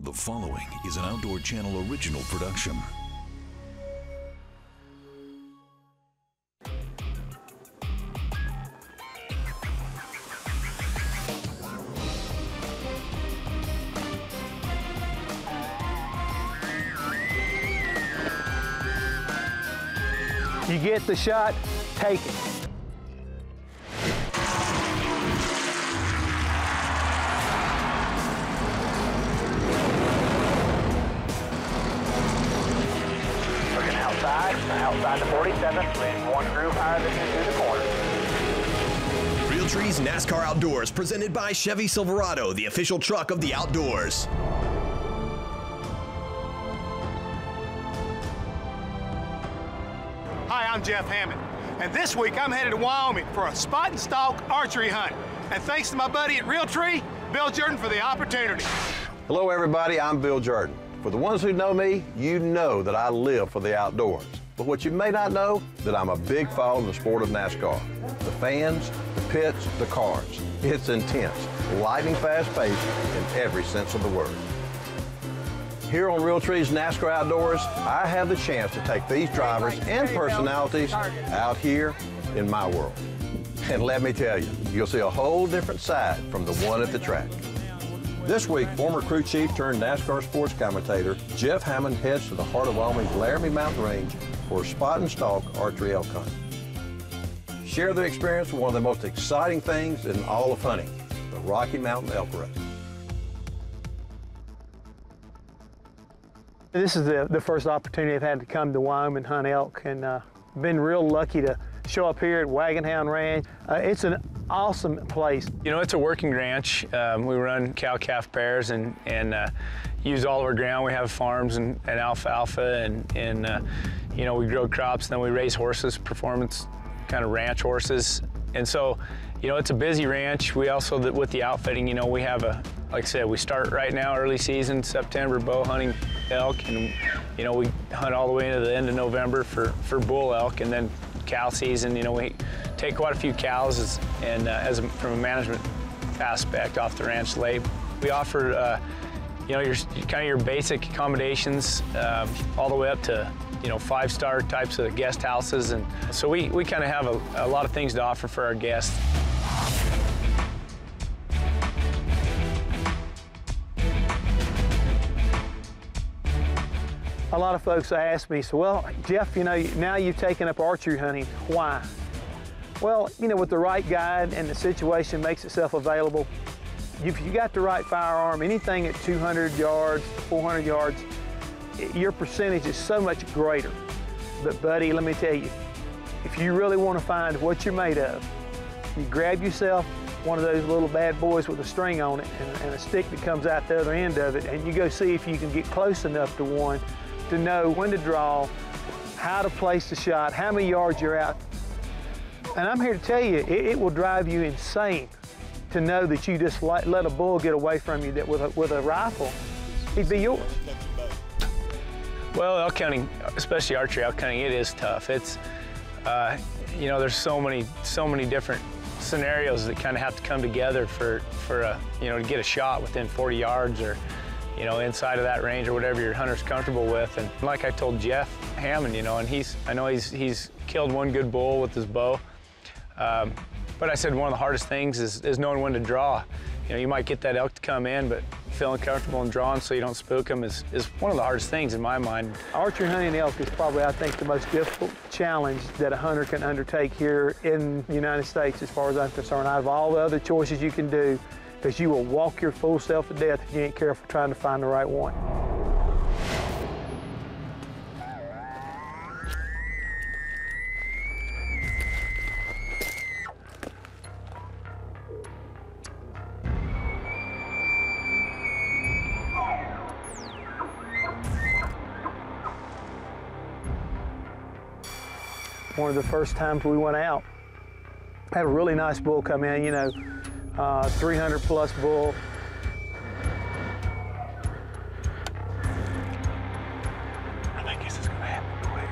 The following is an Outdoor Channel original production. You get the shot, take it. Looking outside the 47, in one groove higher than you through the corner. Realtree's NASCAR Outdoors, presented by Chevy Silverado, the official truck of the outdoors. Hi, I'm Jeff Hammond, and this week I'm headed to Wyoming for a spot and stalk archery hunt. And thanks to my buddy at Realtree, Bill Jordan, for the opportunity. Hello everybody, I'm Bill Jordan. For the ones who know me, you know that I live for the outdoors. But what you may not know, that I'm a big fan of the sport of NASCAR. The fans, the pits, the cars. It's intense, lightning fast-paced in every sense of the word. Here on Realtree's NASCAR Outdoors, I have the chance to take these drivers and personalities out here in my world. And let me tell you, you'll see a whole different side from the one at the track. This week, former crew chief turned NASCAR sports commentator Jeff Hammond heads to the heart of Wyoming's Laramie Mountain Range for a spot and stalk archery elk hunt. Share their experience with one of the most exciting things in all of hunting, the Rocky Mountain Elk Race. This is the first opportunity I've had to come to Wyoming hunt elk, and been real lucky to show up here at Wagonhound Ranch. It's an awesome place. You know, it's a working ranch. We run cow-calf pairs and use all of our ground. We have farms and alfalfa and you know, we grow crops, and then we raise horses, performance kind of ranch horses. And so, you know, it's a busy ranch. We also, with the outfitting, you know, we have like I said, we start right now, early season, September, bow hunting elk, and, you know, we hunt all the way into the end of November for bull elk, and then cow season, you know, we take quite a few cows from a management aspect off the ranch late. We offer, you know, your basic accommodations all the way up to, you know, 5-star types of guest houses, and so we kind of have a lot of things to offer for our guests. A lot of folks ask me, so, well, Jeff, you know, now you've taken up archery hunting, why? Well, you know, with the right guide and the situation makes itself available, if you got the right firearm, anything at 200 yards, 400 yards, your percentage is so much greater. But buddy, let me tell you, if you really want to find what you're made of, you grab yourself one of those little bad boys with a string on it and a stick that comes out the other end of it, and you go see if you can get close enough to one to know when to draw, how to place the shot, how many yards you're out. And I'm here to tell you, it will drive you insane to know that you just let a bull get away from you that with a rifle, he'd be yours. Well, elk hunting, especially archery elk hunting, it is tough. It's, you know, there's so many different scenarios that kind of have to come together for you know, to get a shot within 40 yards or, you know, inside of that range or whatever your hunter's comfortable with. And like I told Jeff Hammond, you know, and I know he's killed one good bull with his bow. But I said one of the hardest things is knowing when to draw. You know, you might get that elk to come in, but feeling comfortable and drawing so you don't spook them is one of the hardest things in my mind. Archery hunting elk is probably, I think, the most difficult challenge that a hunter can undertake here in the United States, as far as I'm concerned, out of all the other choices you can do, because you will walk your full self to death if you ain't careful trying to find the right one. One of the first times we went out, had a really nice bull come in, you know, 300 plus bull. I think this is gonna happen quick.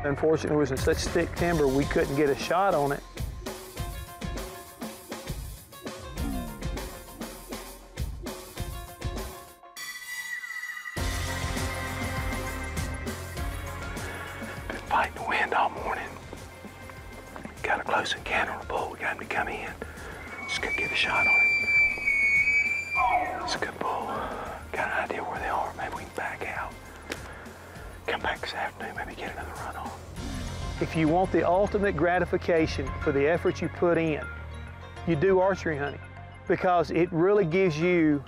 Unfortunately, it was in such thick timber, we couldn't get a shot on it. Been fighting the wind all morning. Got a close encounter on a bull. We got him to come in. Just couldn't get a shot on him. It's a good bull. Got an idea where they are. Maybe we can back out. Come back this afternoon, maybe get another run on. If you want the ultimate gratification for the effort you put in, you do archery hunting, because it really gives you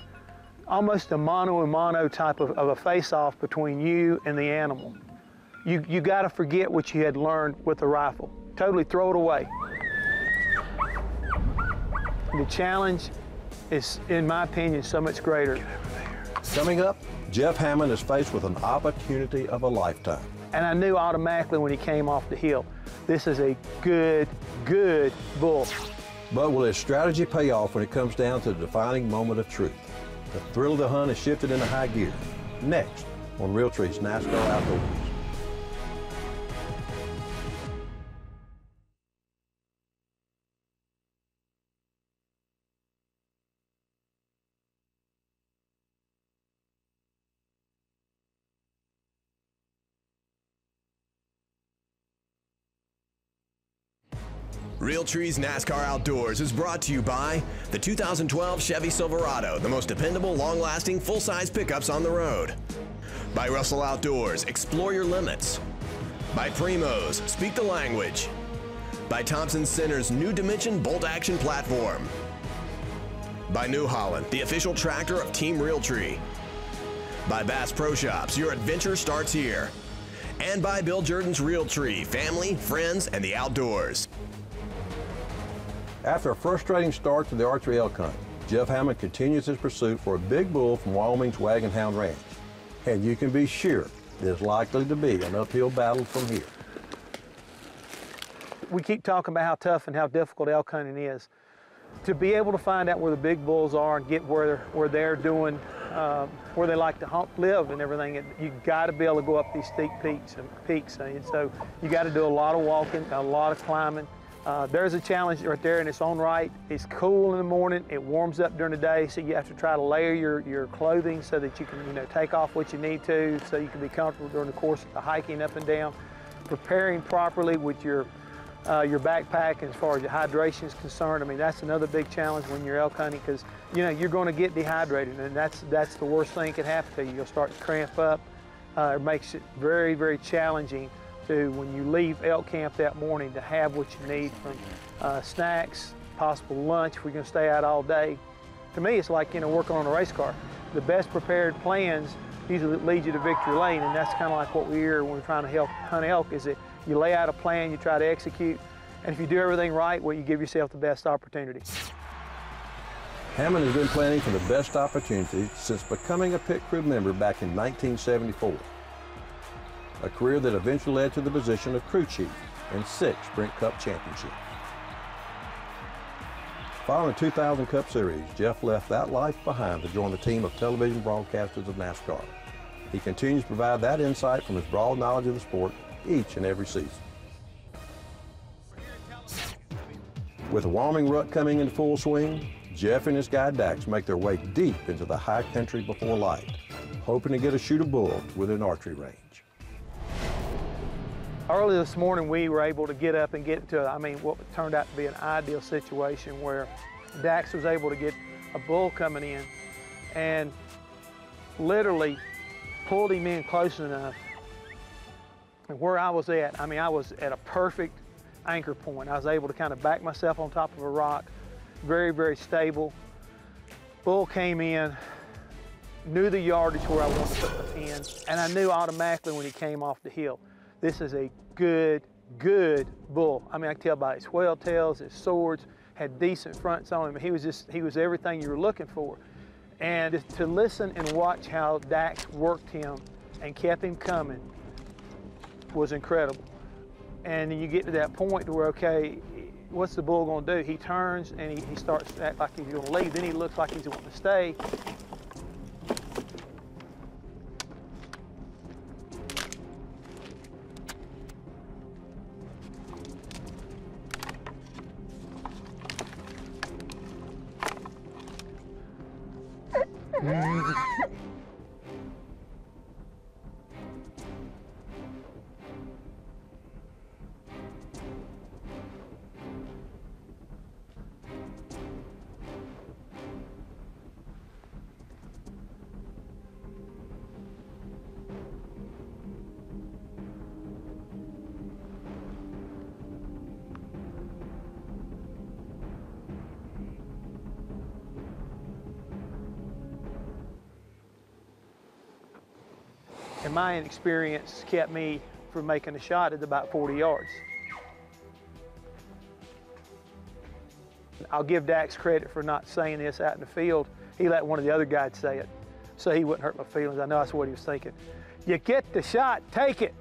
almost a mano-a-mano type of a face-off between you and the animal. You got to forget what you had learned with the rifle. Totally throw it away. The challenge is, in my opinion, so much greater. Coming up, Jeff Hammond is faced with an opportunity of a lifetime. And I knew automatically when he came off the hill, this is a good bull. But will his strategy pay off when it comes down to the defining moment of truth? The thrill of the hunt is shifted into high gear. Next on Realtree's NASCAR Outdoors. Realtree's NASCAR Outdoors is brought to you by the 2012 Chevy Silverado, the most dependable, long-lasting, full-size pickups on the road. By Russell Outdoors, explore your limits. By Primo's, speak the language. By Thompson Center's New Dimension bolt-action platform. By New Holland, the official tractor of Team Realtree. By Bass Pro Shops, your adventure starts here. And by Bill Jordan's Realtree, family, friends, and the outdoors. After a frustrating start to the archery elk hunt, Jeff Hammond continues his pursuit for a big bull from Wyoming's Wagonhound Ranch. And you can be sure there's likely to be an uphill battle from here. We keep talking about how tough and how difficult elk hunting is. To be able to find out where the big bulls are and get where they're doing, where they like to live and everything, you got to be able to go up these steep peaks. And so you got to do a lot of walking, a lot of climbing. There's a challenge right there in its own right. It's cool in the morning, it warms up during the day, so you have to try to layer your clothing so that you can take off what you need to, so you can be comfortable during the course of the hiking up and down. Preparing properly with your backpack as far as your hydration is concerned. I mean, that's another big challenge when you're elk hunting, because you're going to get dehydrated, and that's the worst thing that can happen to you. You'll start to cramp up. It makes it very, very challenging to, when you leave elk camp that morning, to have what you need from snacks, possible lunch if we're going to stay out all day. To me, it's like working on a race car. The best prepared plans usually lead you to victory lane, and that's kind of like what we hear when we're trying to hunt elk, is that you lay out a plan, you try to execute, and if you do everything right, well, you give yourself the best opportunity. Hammond has been planning for the best opportunity since becoming a pit crew member back in 1974. A career that eventually led to the position of crew chief and 6 Sprint Cup championships. Following the 2000 Cup Series, Jeff left that life behind to join the team of television broadcasters of NASCAR. He continues to provide that insight from his broad knowledge of the sport each and every season. With the Wyoming rut coming into full swing, Jeff and his guy Dax make their way deep into the high country before light, hoping to get a shoot a bull within archery range. Early this morning, we were able to get up and get to, what turned out to be an ideal situation where Dax was able to get a bull coming in and literally pulled him in close enough. And where I was at, I was at a perfect anchor point. I was able to kind of back myself on top of a rock, very, very stable. Bull came in, knew the yardage where I wanted to put the pin, and I knew automatically when he came off the hill, this is a good bull. I can tell by his whale tails, his swords, had decent fronts on him. He was everything you were looking for. And to listen and watch how Dax worked him and kept him coming was incredible. And then you get to that point where, okay, what's the bull gonna do? He turns and he starts to act like he's gonna leave. Then he looks like he's wanting to stay. And my inexperience kept me from making a shot at about 40 yards. I'll give Dax credit for not saying this out in the field. He let one of the other guys say it, so he wouldn't hurt my feelings. I know that's what he was thinking. You get the shot, take it.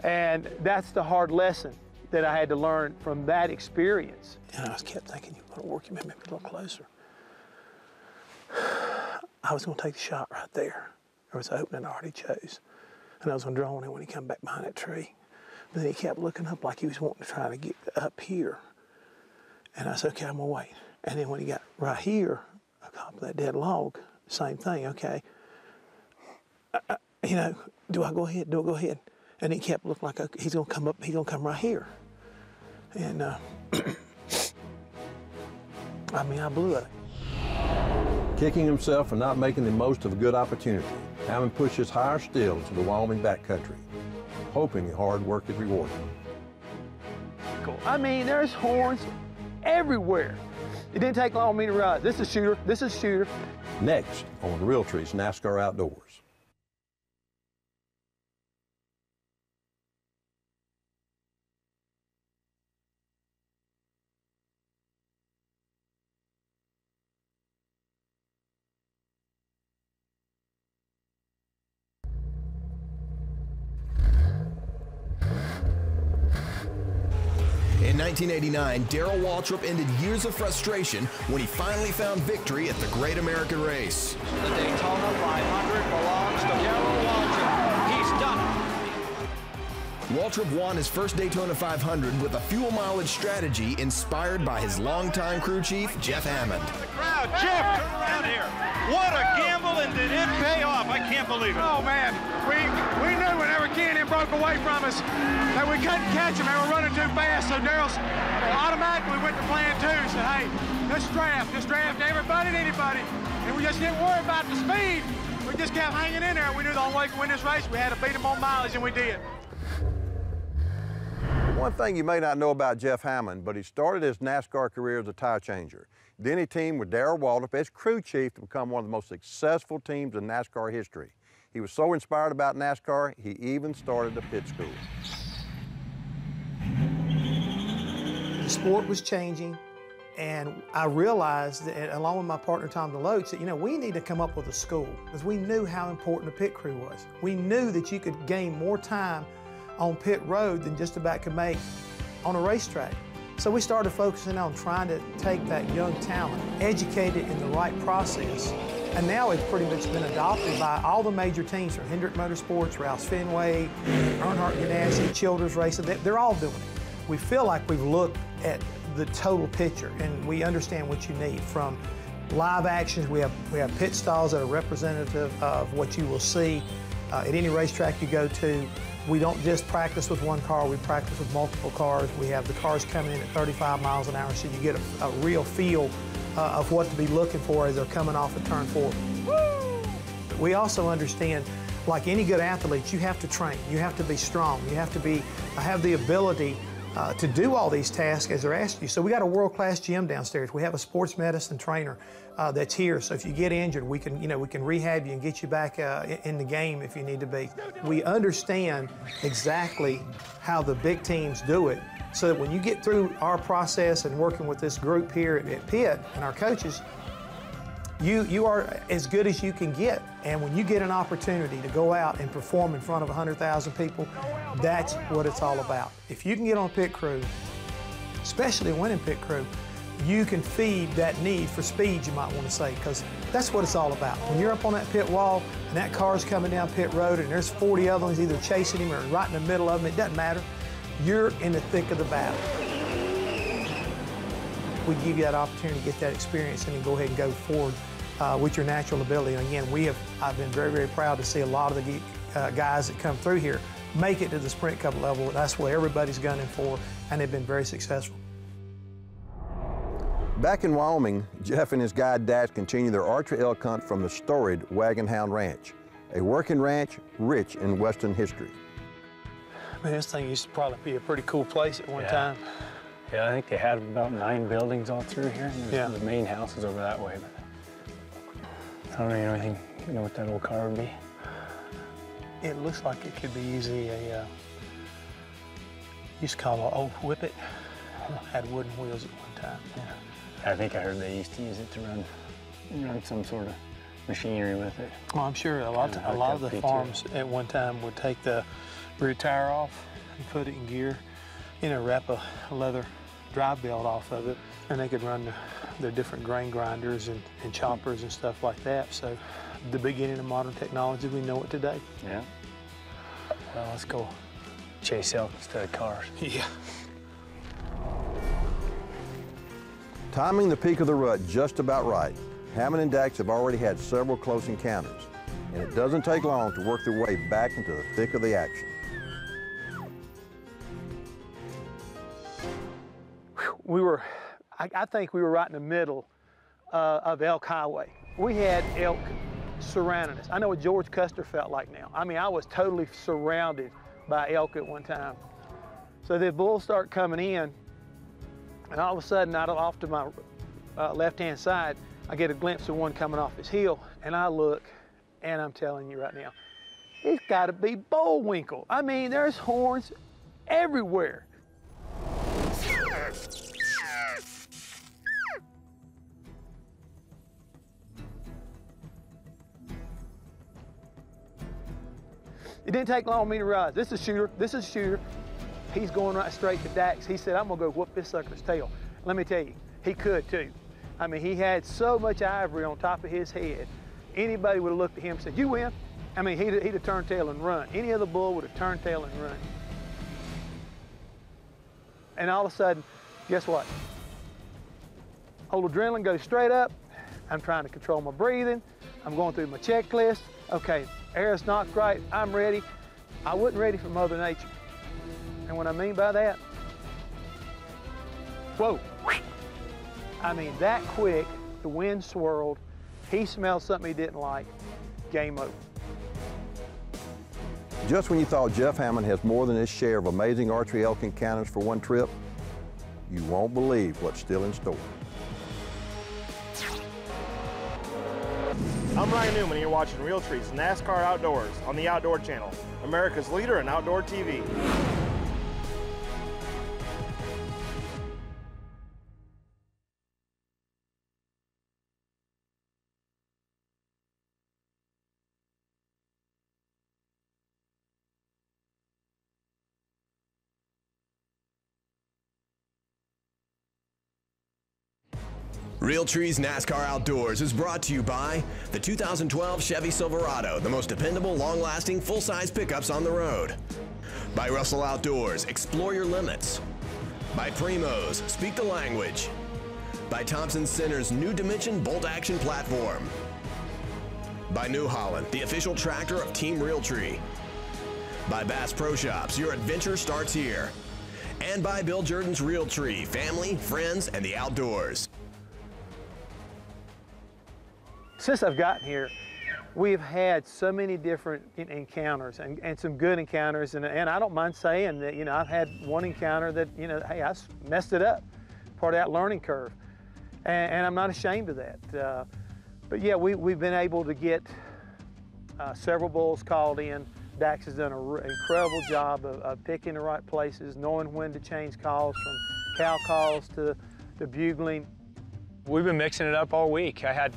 And that's the hard lesson that I had to learn from that experience. And I just kept thinking, you want to work your maybe a little closer. I was going to take the shot right there. There was an opening I already chose. And I was going to draw on him when he come back behind that tree. But then he kept looking up like he was wanting to try to get up here. And I said, okay, I'm going to wait. And then when he got right here, on top of that dead log, same thing, okay. You know, do I go ahead? Do I go ahead? And he kept looking like he's going to come up, he's going to come right here. And I mean, I blew it. Kicking himself for not making the most of a good opportunity, Hammond pushes higher still into the Wyoming backcountry, hoping hard work is rewarded. Cool. I mean, there's horns everywhere. It didn't take long for me to realize this is shooter, this is shooter. Next on Realtree's NASCAR Outdoors. In 1989, Darrell Waltrip ended years of frustration when he finally found victory at the Great American Race. The Daytona 500 belongs to Darrell Waltrip. He's done it. Waltrip won his first Daytona 500 with a fuel mileage strategy inspired by his longtime crew chief, Jeff Hammond. Crowd, Jeff, turn around here. What a gamble, and did it pay off? I can't believe it. Oh, man. We knew whenever Kenny broke away from us that we couldn't catch him. They were running too fast, so Darrell automatically went to plan two. Said, hey, just draft everybody and anybody. And we just didn't worry about the speed. We just kept hanging in there. We knew the only way to win this race, we had to beat them on mileage, and we did. One thing you may not know about Jeff Hammond, but he started his NASCAR career as a tire changer. Then he teamed with Darrell Waltrip as crew chief to become one of the most successful teams in NASCAR history. He was so inspired about NASCAR, he even started a pit school. The sport was changing, and I realized that, along with my partner Tom DeLoach, that, you know, we need to come up with a school, because we knew how important the pit crew was. We knew that you could gain more time on pit road than just about could make on a racetrack. So we started focusing on trying to take that young talent, educate it in the right process, and now it's pretty much been adopted by all the major teams from Hendrick Motorsports, Roush Fenway, Earnhardt Ganassi, Childers Racing. They're all doing it. We feel like we've looked at the total picture, and we understand what you need. From live actions, we have pit stalls that are representative of what you will see at any racetrack you go to. We don't just practice with one car, we practice with multiple cars. We have the cars coming in at 35 miles an hour, so you get a real feel of what to be looking for as they're coming off of turn 4. Woo! We also understand, like any good athlete, you have to train, you have to be strong, you have to have the ability to do all these tasks as they're asked you. So we got a world-class gym downstairs. We have a sports medicine trainer that's here. So if you get injured, we can rehab you and get you back in the game if you need to be. We understand exactly how the big teams do it, so that when you get through our process and working with this group here at Pitt and our coaches, you are as good as you can get. And when you get an opportunity to go out and perform in front of 100,000 people, that's what it's all about. If you can get on pit crew, especially a winning pit crew, you can feed that need for speed, you might want to say, because that's what it's all about. When you're up on that pit wall and that car's coming down pit road and there's 40 other ones either chasing him or right in the middle of him, it doesn't matter. You're in the thick of the battle. We give you that opportunity to get that experience and then go ahead and go forward with your natural ability. And again, I've been very, very proud to see a lot of the guys that come through here make it to the Sprint Cup level. That's what everybody's gunning for, and they've been very successful. Back in Wyoming, Jeff and his guide Dax continue their archery elk hunt from the storied Wagonhound Ranch, a working ranch rich in Western history. Man, this thing used to probably be a pretty cool place at one time. Yeah, I think they had about 9 buildings all through here. And there's the main house is over that way. But I don't know anything. You know what that old car would be? It looks like it could be easily a, used to call it an old whippet. Had wooden wheels at one time. Yeah. I think I heard they used to use it to run some sort of machinery with it. Well, I'm sure a lot of the farms at one time would take the rear tire off and put it in gear, you know, wrap a leather drive belt off of it, and they could run their different grain grinders and choppers and stuff like that. So the beginning of modern technology, we know it today. Yeah. Well, let's go chase elk instead of cars. Yeah. Timing the peak of the rut just about right, Hammond and Dax have already had several close encounters, and it doesn't take long to work their way back into the thick of the action. I think we were right in the middle of Elk Highway. We had elk surrounding us. I know what George Custer felt like now. I mean, I was totally surrounded by elk at one time. So the bulls start coming in, and all of a sudden, out off to my left-hand side, I get a glimpse of one coming off his hill, and I look, and I'm telling you right now, it's got to be Bullwinkle. I mean, there's horns everywhere. It didn't take long for me to realize, this is a shooter. He's going right straight to Dax. He said, I'm gonna go whoop this sucker's tail. Let me tell you, he could too. I mean, he had so much ivory on top of his head. Anybody would have looked at him and said, you win. I mean, he'd have turned tail and run. Any other bull would have turned tail and run. And all of a sudden, guess what? Old adrenaline goes straight up. I'm trying to control my breathing. I'm going through my checklist. Okay, air's not right, I'm ready. I wasn't ready for Mother Nature. And what I mean by that, whoa. I mean, that quick, the wind swirled, he smelled something he didn't like, game over. Just when you thought Jeff Hammond has more than his share of amazing archery elk encounters for one trip, you won't believe what's still in store. I'm Ryan Newman, and you're watching Realtree's NASCAR Outdoors on the Outdoor Channel, America's leader in outdoor TV. Realtree's NASCAR Outdoors is brought to you by the 2012 Chevy Silverado, the most dependable, long-lasting, full-size pickups on the road. By Russell Outdoors, explore your limits. By Primo's, speak the language. By Thompson Center's New Dimension bolt-action platform. By New Holland, the official tractor of Team Realtree. By Bass Pro Shops, your adventure starts here. And by Bill Jordan's Realtree, family, friends, and the outdoors. Since I've gotten here, we've had so many different encounters and some good encounters, and I don't mind saying that, you know, I've had one encounter that, you know, hey, I messed it up, part of that learning curve, and I'm not ashamed of that. But yeah, we've been able to get several bulls called in. Dax has done an incredible job of picking the right places, knowing when to change calls from cow calls to the bugling. We've been mixing it up all week. I had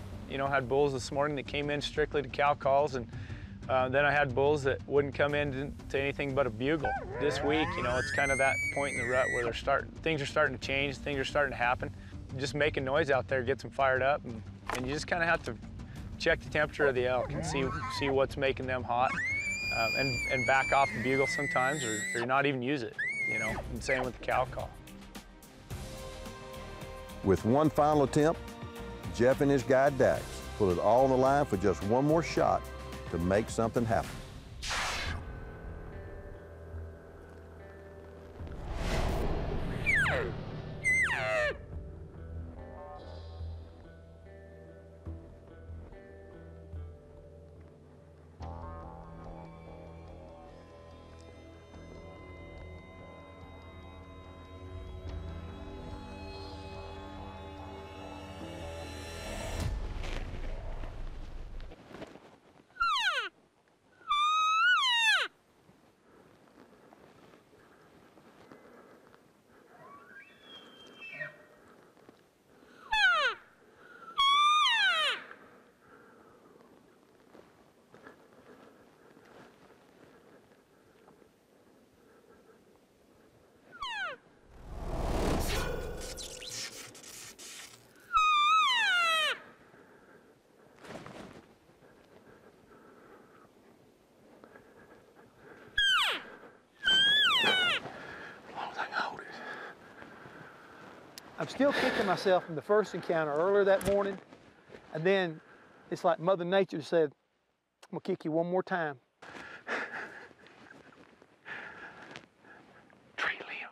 bulls this morning that came in strictly to cow calls, and then I had bulls that wouldn't come in to anything but a bugle. This week, you know, it's kind of that point in the rut where things are starting to change, things are starting to happen. Just making noise out there gets them fired up, and you just kind of have to check the temperature of the elk and see what's making them hot, and back off the bugle sometimes, or not even use it, you know, and same with the cow call. With one final attempt, Jeff and his guide Dax put it all on the line for just one more shot to make something happen. I'm still kicking myself from the first encounter earlier that morning, and then it's like Mother Nature said, I'm gonna kick you one more time. Tree limb.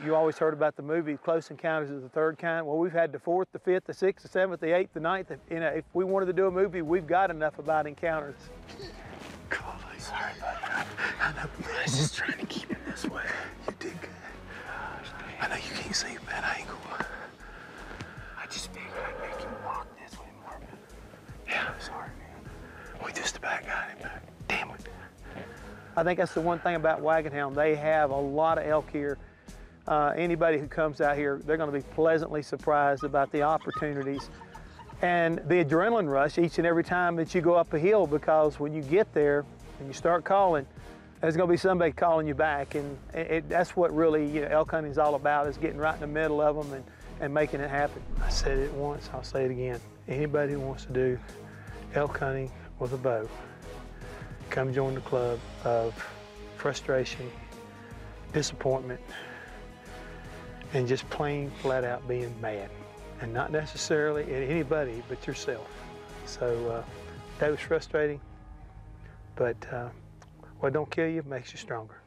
You always heard about the movie Close Encounters of the Third Kind. Well, we've had the 4th, the 5th, the 6th, the 7th, the 8th, the 9th. You know, if we wanted to do a movie, we've got enough about encounters. Sorry, buddy. I know. I was just trying to keep it this way. You did good. I know you can't see a bad angle. I just figured I'd make you walk this way more. Yeah, sorry, man. We just about got him back. Damn it. I think that's the one thing about Wagonhound. They have a lot of elk here. Anybody who comes out here, they're going to be pleasantly surprised about the opportunities and the adrenaline rush each and every time that you go up a hill, because when you get there and you start calling, there's going to be somebody calling you back, and that's what really elk hunting is all about, is getting right in the middle of them and making it happen. I said it once, I'll say it again. Anybody who wants to do elk hunting with a bow, come join the club of frustration, disappointment, and just plain flat out being mad, and not necessarily at anybody but yourself. So that was frustrating, but what don't kill you makes you stronger.